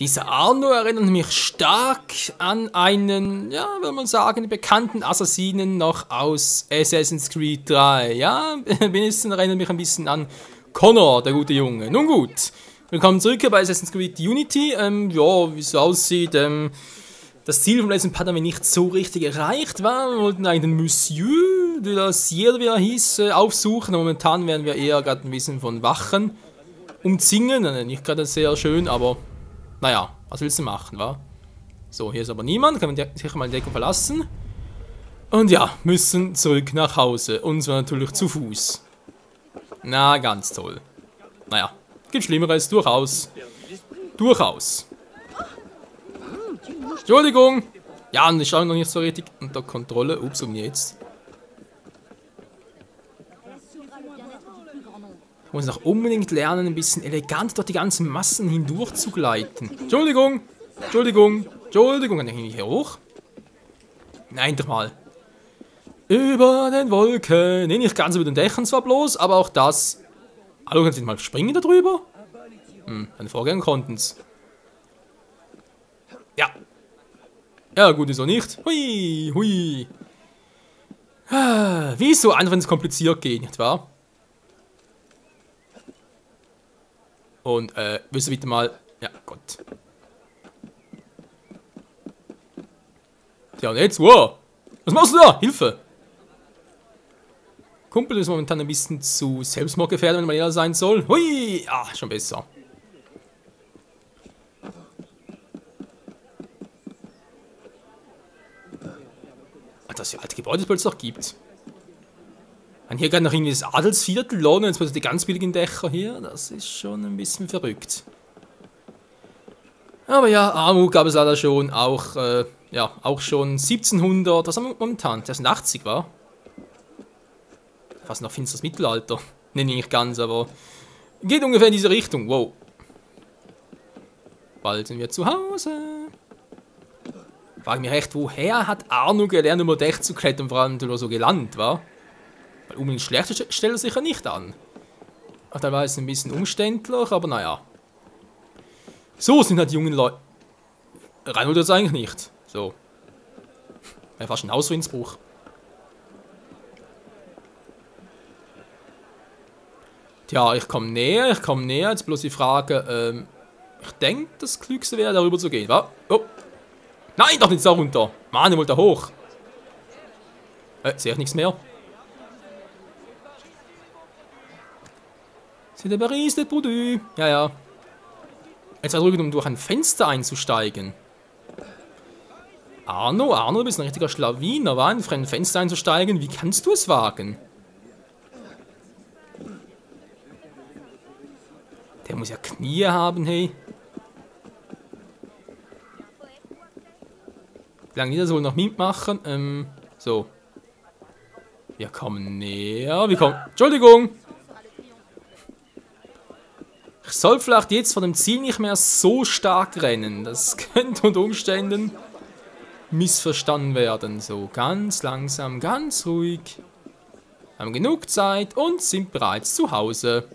Dieser Arno erinnert mich stark an einen, ja, würde man sagen, bekannten Assassinen noch aus Assassin's Creed 3. Ja, wenigstens erinnert mich ein bisschen an Connor, der gute Junge. Nun gut, willkommen zurück hier bei Assassin's Creed Unity. Ja, wie es aussieht, das Ziel vom letzten Part haben wir nicht so richtig erreicht, war. Wir wollten eigentlich den Monsieur de la Sierra, wie er hieß, aufsuchen. Momentan werden wir eher gerade ein bisschen von Wachen umzingeln. Nicht gerade sehr schön, aber naja, was willst du machen, wa? So, hier ist aber niemand, kann man sicher mal die Deckung verlassen. Und ja, müssen zurück nach Hause. Und zwar natürlich zu Fuß. Na, ganz toll. Naja, gibt Schlimmeres, durchaus. Durchaus. Entschuldigung! Ja, und ich schaue noch nicht so richtig unter Kontrolle. Ups, um jetzt. Ich muss noch unbedingt lernen, ein bisschen elegant durch die ganzen Massen hindurch zu gleiten. Entschuldigung! Entschuldigung! Entschuldigung! Kann ich nicht hier hoch? Nein, doch mal. Über den Wolken. Nee, nicht ganz über den Dächern zwar bloß, aber auch das. Hallo, kannst du mal springen da drüber? Meine Vorgänger konnten es. Ja. Ja, gut, ist auch nicht. Hui, hui. Wieso einfach, wenn es kompliziert geht, nicht wahr? Und, willst du bitte mal... Ja, Gott. Tja, und jetzt? Wow! Was machst du da? Hilfe! Kumpel ist momentan ein bisschen zu selbstmordgefährdet, wenn man eher sein soll. Hui! Ah, schon besser. Dass es ja alte Gebäude plötzlich noch gibt. Und hier gerade noch irgendwie das Adelsviertel lohnen, jetzt plötzlich die ganz billigen Dächer hier. Das ist schon ein bisschen verrückt. Aber ja, Armut gab es leider schon, auch, ja, auch schon 1700, was haben wir momentan? 1080 war? Fast noch finsteres Mittelalter. Ne, nicht ganz, aber geht ungefähr in diese Richtung. Wow. Bald sind wir zu Hause. Frage mich echt, woher hat Arno gelernt, über Dächer zu klettern, vor allem so gelandet, wa? Weil unbedingt schlecht stellt er sich ja nicht an. Ach, teilweise ein bisschen umständlich, aber naja. So sind halt die jungen Leute. Reinhold das eigentlich nicht. So. Wäre fast ein Hausfriedensbruch. Tja, ich komme näher. Jetzt bloß die Frage, ich denke, das Klügste wäre, darüber zu gehen, wa? Oh. Nein, doch nicht da runter. Mann, ich wollte da hoch. Sehe ich nichts mehr. C'est der Paris, der Boudou. Ja, ja. Jetzt drüben, um durch ein Fenster einzusteigen. Arno, du bist ein richtiger Schlawiner, wa? In ein Fenster einzusteigen. Wie kannst du es wagen? Der muss ja Knie haben, hey. Wie lange die das wohl noch mitmachen? So. Wir kommen näher. Entschuldigung! Ich soll vielleicht jetzt von dem Ziel nicht mehr so stark rennen. Das könnte unter Umständen missverstanden werden. So, ganz langsam, ganz ruhig. Haben genug Zeit und sind bereits zu Hause.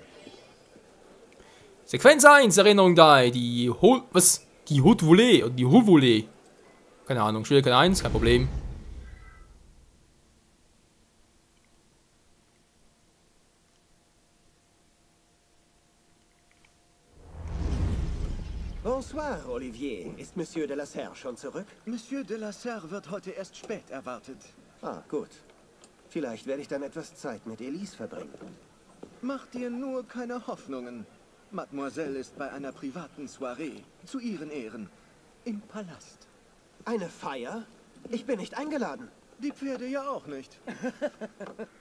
Sequenz 1, Erinnerung 3. Die Haute Volée oder die Haute Volée. Keine Ahnung, Schwierigkeit 1, kein Problem. Bonsoir, Olivier. Ist Monsieur de la Serre schon zurück? Monsieur de la Serre wird heute erst spät erwartet. Ah, gut. Vielleicht werde ich dann etwas Zeit mit Elise verbringen. Mach dir nur keine Hoffnungen. Mademoiselle ist bei einer privaten Soiree. Zu ihren Ehren. Im Palast. Eine Feier? Ich bin nicht eingeladen. Die Pferde ja auch nicht.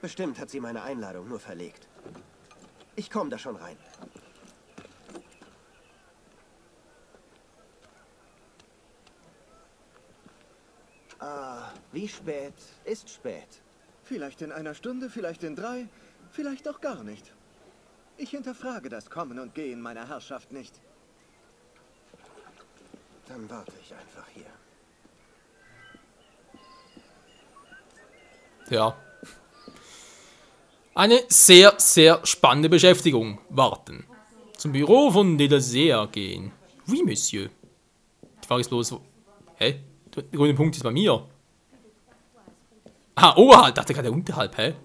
Bestimmt hat sie meine Einladung nur verlegt. Ich komme da schon rein. Ah, wie spät ist spät? Vielleicht in einer Stunde, vielleicht in 3, vielleicht auch gar nicht. Ich hinterfrage das Kommen und Gehen meiner Herrschaft nicht. Dann warte ich einfach hier. Ja. Eine sehr, sehr spannende Beschäftigung. Warten. Zum Büro von de la Serre gehen. Oui, Monsieur. Die Frage ist bloß, hä? Der grüne Punkt ist bei mir. Ah, oberhalb. Dachte gerade unterhalb, hä?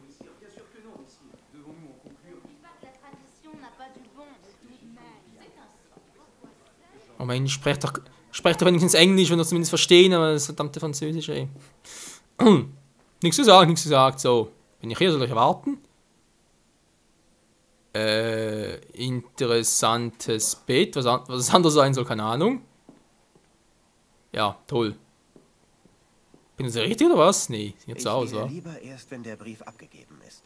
Oh Mensch, sprecht doch wenigstens Englisch, wenn wir zumindest verstehen, aber das verdammte Französisch, ey. Nichts zu sagen, nichts gesagt. So, bin ich hier, soll ich erwarten? Interessantes Bett, was es anders sein soll, keine Ahnung. Ja, toll. Bin ich richtig oder was? Nee, sieht so aus, wa? Lieber erst, wenn der Brief abgegeben ist.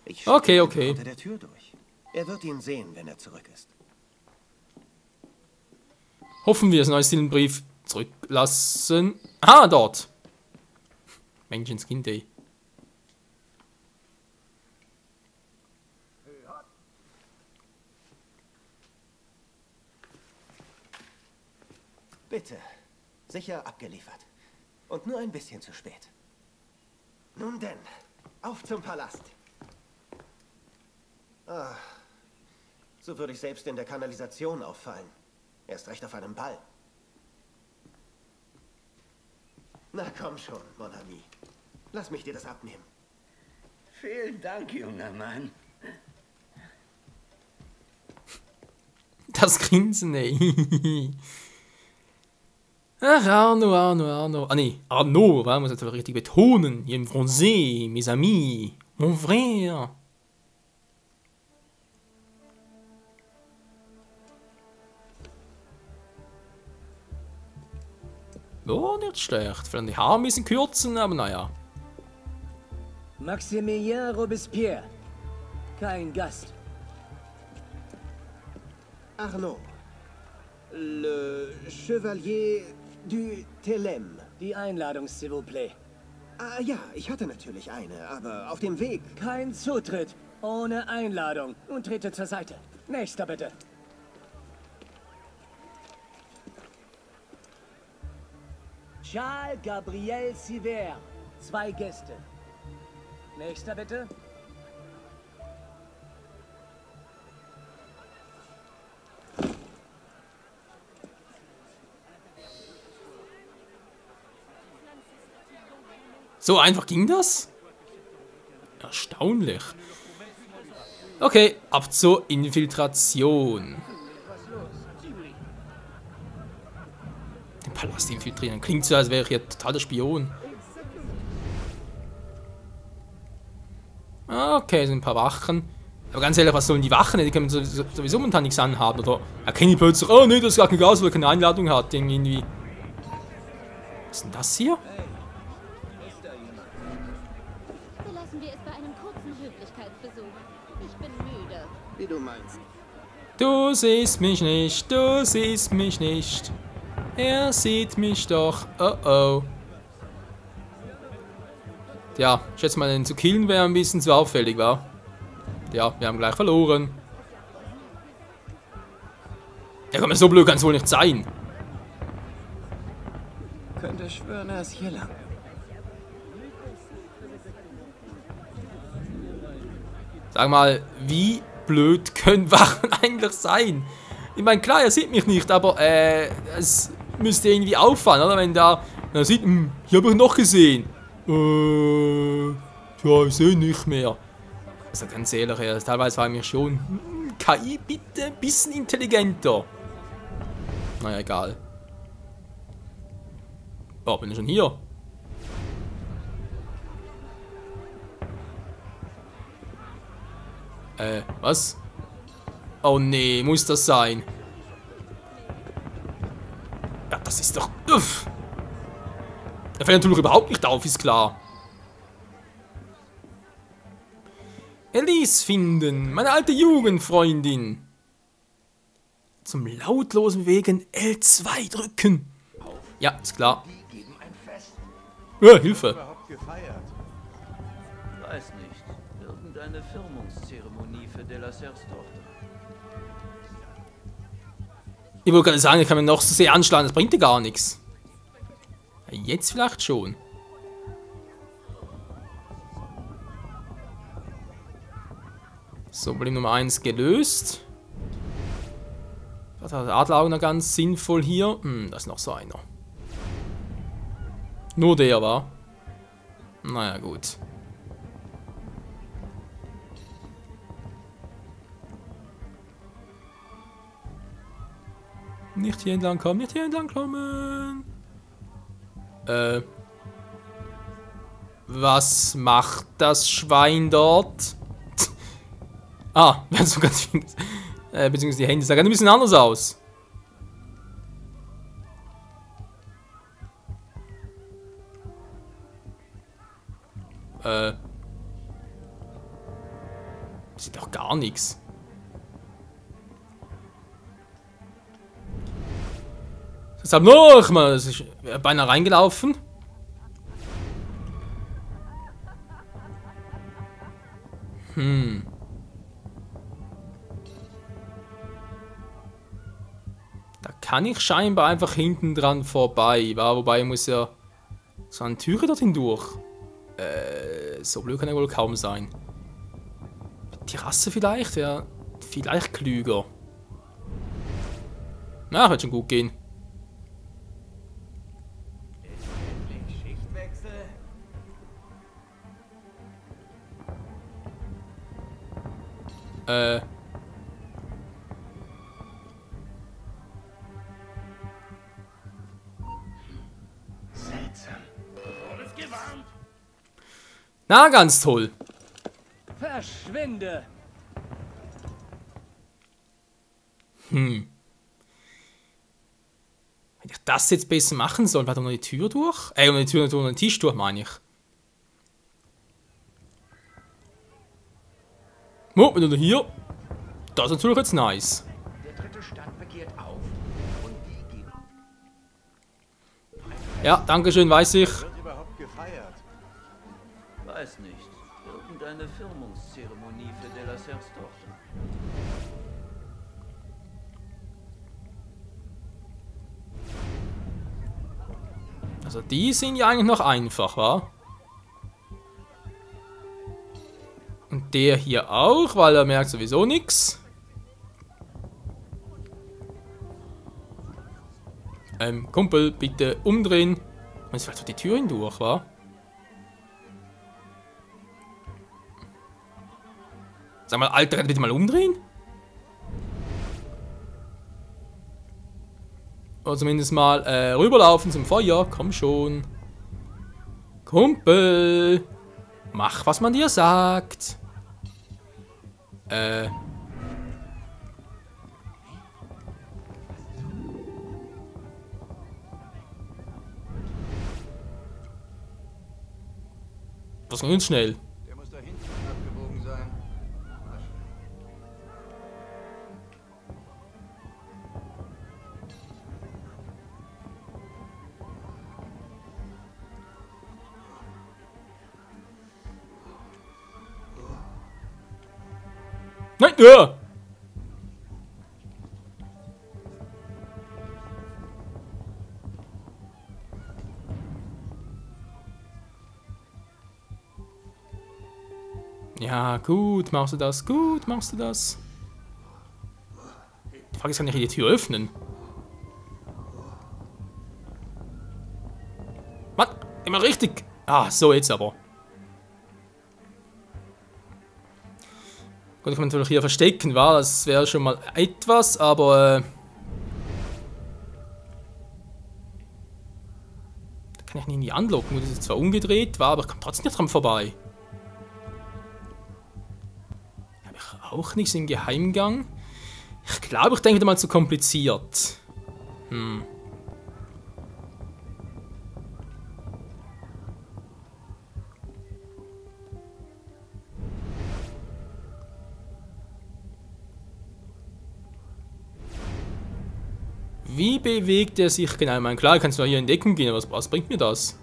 Ich Okay. unter der Tür durch. Er wird ihn sehen, wenn er zurück ist. Hoffen wir, dass den Brief zurücklassen. Ah, dort. Menschenskind, ey. Bitte. Sicher abgeliefert. Und nur ein bisschen zu spät. Nun denn, auf zum Palast. Ah, so würde ich selbst in der Kanalisation auffallen. Erst recht auf einem Ball. Na komm schon, mon ami. Lass mich dir das abnehmen. Vielen Dank, junger Mann. Das Grinsen, ey. Ach, Arno. Ah, nee, Arno, man muss das richtig betonen. Hier im Français, mes amis, mon frère. Oh, nicht schlecht. Vielleicht die Haare ein bisschen kürzen, aber naja. Maximilien Robespierre. Kein Gast. Arnaud. Le Chevalier du Thelem. Die Einladung, s'il vous plaît. Ah ja, ich hatte natürlich eine, aber auf dem Weg. Kein Zutritt. Ohne Einladung. Und trete zur Seite. Nächster bitte. Charles Gabriel Siver. 2 Gäste. Nächster bitte. So einfach ging das? Erstaunlich. Okay, ab zur Infiltration. Den Palast infiltrieren. Klingt so, als wäre ich hier total der Spion. Okay, sind ein paar Wachen. Aber ganz ehrlich, was sollen die Wachen? Die können sowieso momentan nichts anhaben. Oder erkennen die plötzlich, oh nee, das ist gar kein Gas, weil er keine Einladung hat. Irgendwie. Was ist denn das hier? Belassen wir es bei einem kurzen Höflichkeitsbesuch. Ich bin müde. Wie du meinst. Du siehst mich nicht, du siehst mich nicht. Er sieht mich doch. Oh oh. Ja, ich schätze mal, den zu killen wäre ein bisschen zu auffällig, wa? Ja, wir haben gleich verloren. Ja komm, so blöd kann es wohl nicht sein. Könnte schwören, er ist hier lang. Sag mal, wie blöd können Wachen eigentlich sein? Ich meine, klar, er sieht mich nicht, aber es müsste irgendwie auffallen, oder? Wenn da sieht, hier habe ich noch gesehen. Ja, ich sehe nicht mehr. Also ganz ehrlich, ja, teilweise war ich mir schon. KI, bitte ein bisschen intelligenter. Naja, egal. Oh, bin ich schon hier? Was? Oh nee, muss das sein? Ja, das ist doch... Uff. Er fällt natürlich überhaupt nicht auf, ist klar. Elise finden, meine alte Jugendfreundin. Zum lautlosen Bewegen L2 drücken. Ja, ist klar. Ja, Hilfe. Weiß nicht. Irgendeine Firmungszeremonie für Delacers Tochter. Ich wollte gerade sagen, ich kann mir noch so sehr anschlagen, das bringt dir gar nichts. Jetzt vielleicht schon. So, Problem Nummer 1 gelöst. Da hat der Adler auch noch ganz sinnvoll hier. Da ist noch so einer. Nur der, war. Naja, gut. Nicht hier entlang kommen, nicht hier entlang kommen. Was macht das Schwein dort? Ah, wir haben so ganz viel. Beziehungsweise die Hände sehen ein bisschen anders aus. Sieht doch gar nichts. Deshalb noch mal, das ist beinahe reingelaufen. Da kann ich scheinbar einfach hinten dran vorbei. Wobei ich muss ja so eine Türe dorthin durch. So blöd kann er wohl kaum sein. Terrasse vielleicht? Ja, vielleicht klüger. Na, wird schon gut gehen. Ist endlich Schichtwechsel? Seltsam. Na, ganz toll. Verschwinde! Hätte ich das jetzt besser machen sollen? War da noch die Tür durch? Und die Tür durch den Tisch durch, meine ich. Oh, wenn du hier. Das ist natürlich jetzt nice. Der dritte Stand begehrt auf. Und die geben. Ja, danke schön, weiß ich. Wird überhaupt gefeiert? Weiß nicht. Irgendeine Firmungszeremonie für Delasers Tochter. Also die sind ja eigentlich noch einfach, wa? Und der hier auch, weil er merkt sowieso nichts. Kumpel, bitte umdrehen. Man ist vielleicht die Tür hindurch, wa? Sag mal, Alter, bitte mal umdrehen? Oder zumindest mal rüberlaufen zum Feuer. Komm schon. Kumpel. Mach, was man dir sagt. Das ging ganz schnell. Der muss da hinten abgebogen sein. Nein, ja. Ja, gut, machst du das, gut, machst du das. Die Frage ist, kann ich die Tür öffnen? Mann, immer richtig. Ah, so jetzt aber. Gut, ich kann natürlich hier verstecken, war das wäre schon mal etwas, aber da kann ich nicht anlocken. Das ist zwar umgedreht, war, aber ich komme trotzdem nicht dran vorbei. Habe ich auch nichts im Geheimgang? Ich glaube, ich denke wieder mal zu kompliziert. Wie bewegt er sich genau? Ich meine, klar, kannst du hier in Deckung gehen, aber was bringt mir das?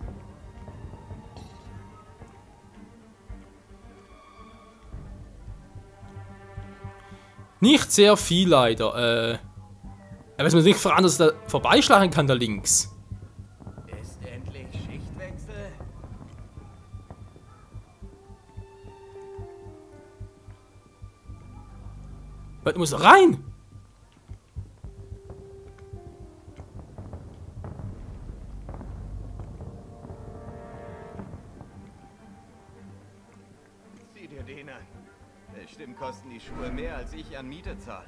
Nicht sehr viel leider. Aber es muss nicht voran, dass er da vorbeischlagen kann, da links. Ist endlich Schichtwechsel? Du musst rein! Bestimmt kosten die Schuhe mehr, als ich an Miete zahle.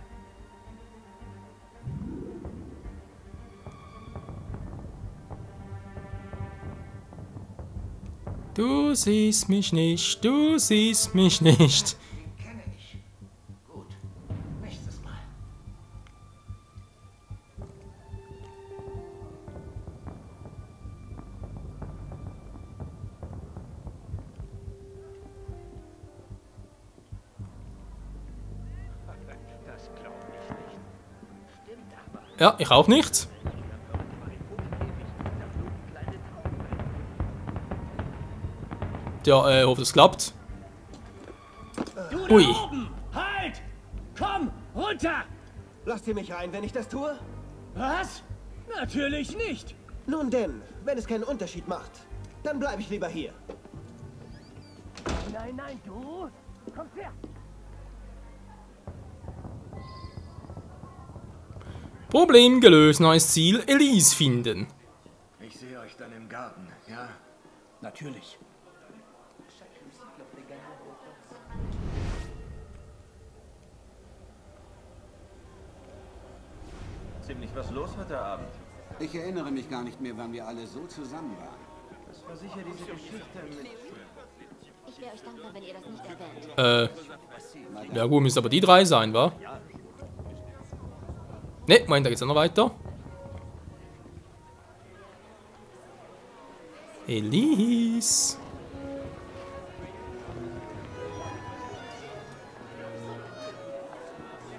Du siehst mich nicht, du siehst mich nicht. Kenne ich. Gut. Nächstes Mal. Das glaube ich nicht. Stimmt aber. Ja, ich auch nicht. Ja, hoffe, es klappt. Du Ui. da oben! Halt! Komm, runter! Lasst ihr mich rein, wenn ich das tue? Was? Natürlich nicht. Nun denn, wenn es keinen Unterschied macht, dann bleibe ich lieber hier. Nein, nein, du! Komm her! Problem gelöst, neues Ziel, Elise finden. Ich sehe euch dann im Garten, ja? Natürlich. Ziemlich was los heute Abend. Ich erinnere mich gar nicht mehr, wann wir alle so zusammen waren. Das war sicher diese Geschichte mit... Ich wäre euch dankbar, wenn ihr das nicht erwähnt. Ja gut, müssen aber die drei sein, wa? Ne, Moment, da geht's ja noch weiter. Elise.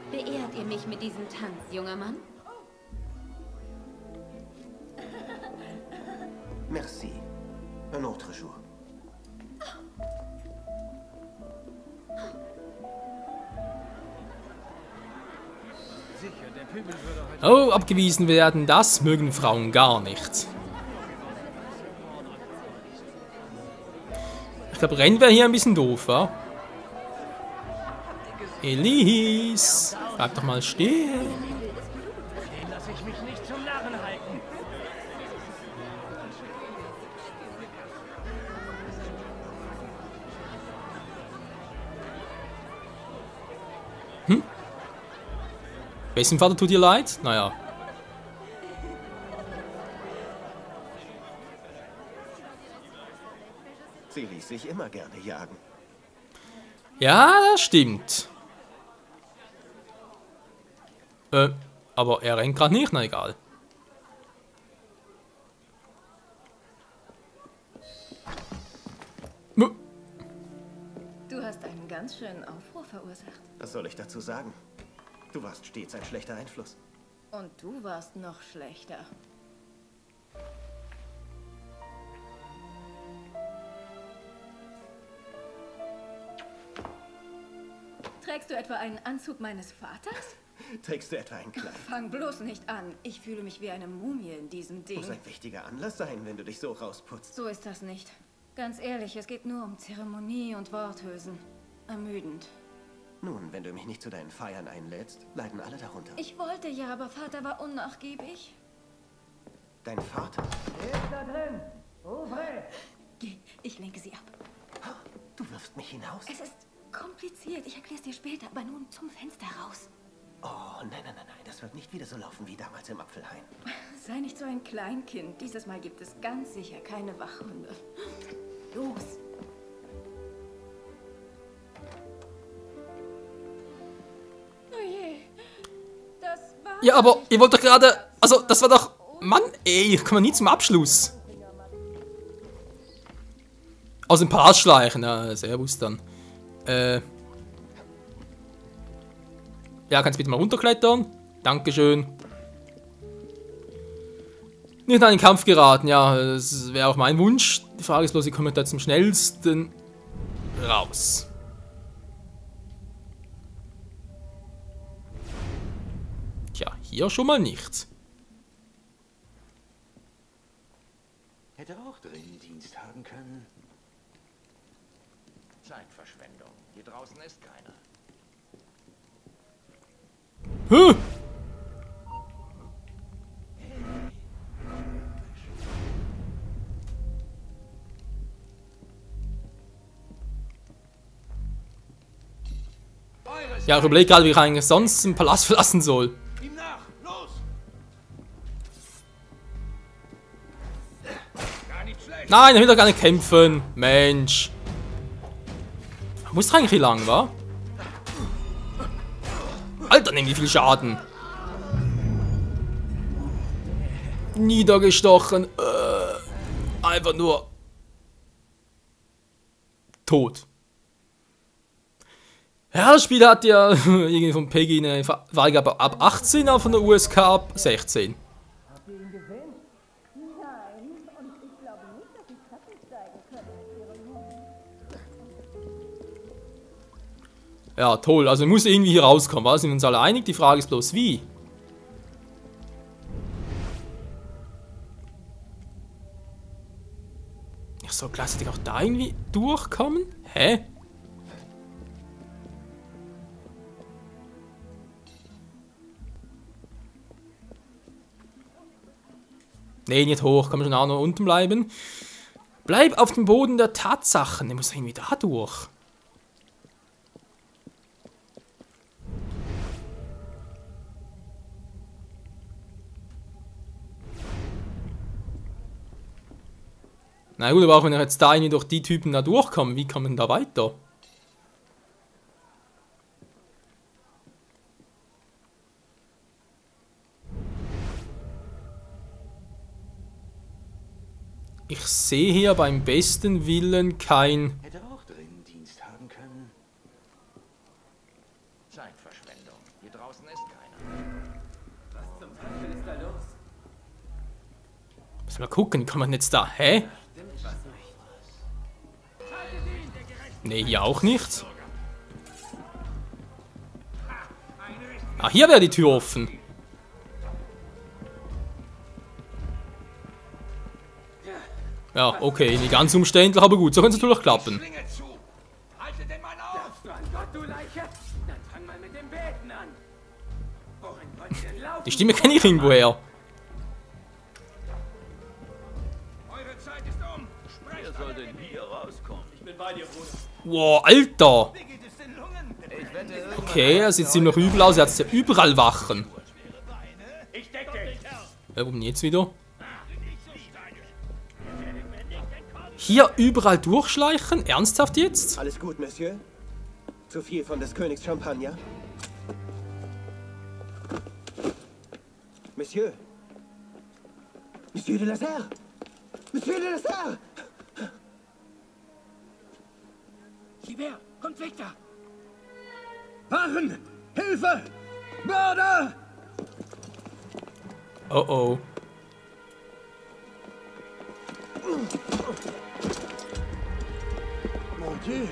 Beehrt ihr mich mit diesem Tanz, junger Mann? Merci. Un autre jour. Oh, abgewiesen werden, das mögen Frauen gar nicht. Ich glaube, Rennen wäre hier ein bisschen doof, wa? Elise, bleib doch mal stehen. Den lasse ich mich nicht zum Narren halten. Wessen Vater tut dir leid? Naja. Sie ließ sich immer gerne jagen. Ja, das stimmt. Aber er rennt gerade nicht, na egal. Du hast einen ganz schönen Aufruhr verursacht. Was soll ich dazu sagen? Du warst stets ein schlechter Einfluss. Und du warst noch schlechter. Trägst du etwa einen Anzug meines Vaters? Trägst du etwa ein Kleid? Fang bloß nicht an. Ich fühle mich wie eine Mumie in diesem Ding. Muss ein wichtiger Anlass sein, wenn du dich so rausputzt. So ist das nicht. Ganz ehrlich, es geht nur um Zeremonie und Worthülsen. Ermüdend. Nun, wenn du mich nicht zu deinen Feiern einlädst, leiden alle darunter. Ich wollte ja, aber Vater war unnachgiebig. Dein Vater? Wer ist da drin? Ouvre! Geh, ich lenke sie ab. Du wirfst mich hinaus? Es ist kompliziert. Ich erkläre es dir später, aber nun zum Fenster raus. Oh, nein, nein, nein, nein. Das wird nicht wieder so laufen wie damals im Apfelhain. Sei nicht so ein Kleinkind. Dieses Mal gibt es ganz sicher keine Wachhunde. Los! Oh je. Das war... Ja, aber ihr wollt doch gerade... Also, das war doch... Mann, ey, ich komme nie zum Abschluss. Aus dem Pass schleichen, ja, servus dann. Ja, kannst bitte mal runterklettern? Dankeschön. Nicht in einen Kampf geraten, ja, das wäre auch mein Wunsch. Die Frage ist bloß, wie komme ich da zum schnellsten raus? Tja, hier schon mal nichts. Hätte auch drin Dienst haben können. Zeitverschwendung. Hier draußen ist keiner. Huh. Ja, ich überlege gerade, wie ich eigentlich sonst den Palast verlassen soll. Ihm nach! Los! Gar nicht schlecht! Nein, ich will doch gar nicht kämpfen. Mensch. Muss doch eigentlich hier lang, wa? Alter, nehmen die viel Schaden. Niedergestochen. Einfach nur tot. Ja, das Spiel hat ja irgendwie von Peggy eine Freigabe ab 18, aber von der USK ab 16. Habt ihr ihn gesehen? Nein, und ich glaube nicht, dass ich Treppen steigen könnte mit ihrem Hund. Ja, toll. Also, wir müssen irgendwie hier rauskommen. Da sind wir uns alle einig. Die Frage ist bloß, wie? Ach so, gleichzeitig auch da irgendwie durchkommen? Hä? Nee, nicht hoch. Kann man schon auch noch unten bleiben. Bleib auf dem Boden der Tatsachen. Der muss irgendwie da durch. Na gut, aber auch wenn er jetzt da irgendwie durch die Typen da durchkommt, wie kommen da weiter? Ich sehe hier beim besten Willen kein... Hätte auch drin Dienst haben können. Zeitverschwendung. Hier draußen ist keiner. Was zum Teufel ist da los? Muss mal gucken, kann man jetzt da... Hä? Stimmt was nicht. Nee, hier auch nicht. Ah, hier wäre die Tür offen. Ja, okay, nicht ganz umständlich, aber gut, so könnte es natürlich klappen. Schlinge zu! Halte den Mann auf! Du an Gott, du Leiche! Dann fang mal mit dem Beten an! Wohin wollt ihr denn laufen? Die Stimme kenne ich irgendwoher. Eure Zeit ist um! Wer soll denn hier rauskommen? Ich bin bei dir, Bruder. Wow, Alter! Wie geht es den Lungen? Ich wette, irgendwann Okay, er sieht ziemlich übel aus, er hat ja überall Wachen. Ich deck dich! Warum jetzt wieder? Hier überall durchschleichen? Ernsthaft jetzt? Alles gut, Monsieur? Zu viel von des Königs Champagner? Monsieur? Monsieur de la Serre? Monsieur de la Serre! Gibert, kommt weg da! Wachen! Hilfe! Mörder! Oh oh. Mon Dieu!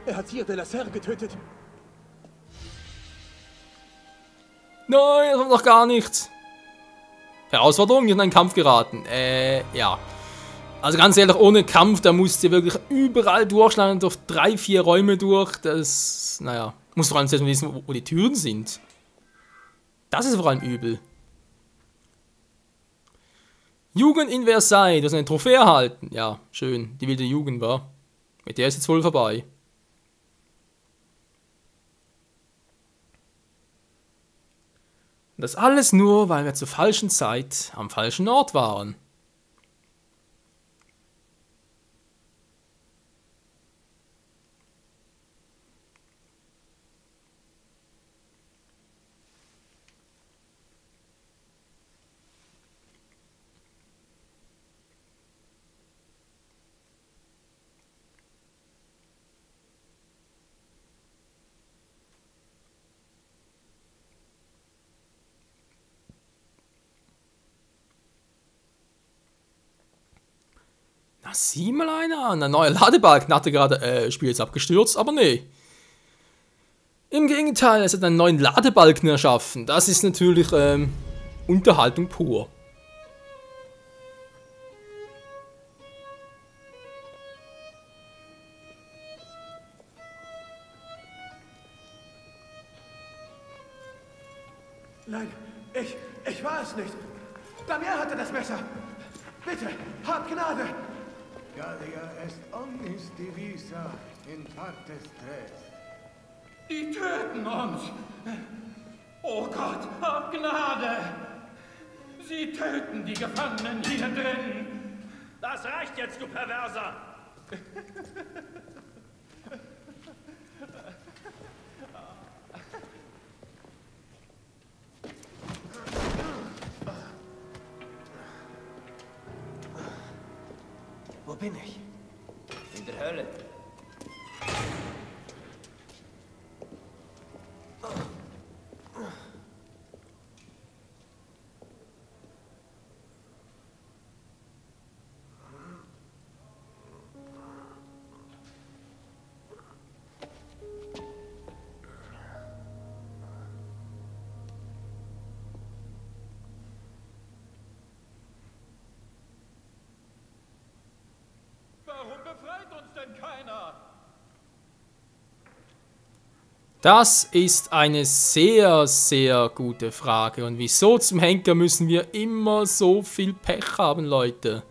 Er hat Sire de la Serre getötet. Nein, das war noch gar nichts. Herausforderung, in einen Kampf geraten. Ja. Also ganz ehrlich, ohne Kampf, da musst du wirklich überall durchschlagen, durch 3, 4 Räume durch. Das, naja, musst vor allem zuerst mal wissen, wo die Türen sind. Das ist vor allem übel. Jugend in Versailles, du hast eine Trophäe erhalten. Ja, schön, die wilde Jugend war. Mit der ist jetzt wohl vorbei. Und das alles nur, weil wir zur falschen Zeit am falschen Ort waren. Na, sieh mal einer an. Ein neuer Ladebalken dachte gerade, Spiel ist abgestürzt, aber nee. Im Gegenteil, es hat einen neuen Ladebalken erschaffen. Das ist natürlich Unterhaltung pur. Nein, ich war es nicht. Damien hatte das Messer. Bitte, habt Gnade. Gallia est omnis divisa in partes tres. Die töten uns. Oh Gott, hab Gnade. Sie töten die Gefangenen hier drin. Das reicht jetzt, du Perverser. Wo bin ich? In der Hölle. Warum befreit uns denn keiner? Das ist eine sehr, sehr gute Frage. Und wieso zum Henker müssen wir immer so viel Pech haben, Leute?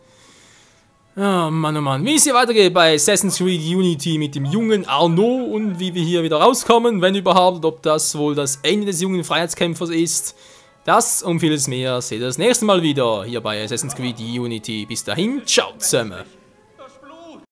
Oh Mann, oh Mann. Wie es hier weitergeht bei Assassin's Creed Unity mit dem jungen Arnaud und wie wir hier wieder rauskommen, wenn überhaupt, ob das wohl das Ende des jungen Freiheitskämpfers ist. Das und vieles mehr seht ihr das nächste Mal wieder hier bei Assassin's Creed Unity. Bis dahin, ciao zusammen.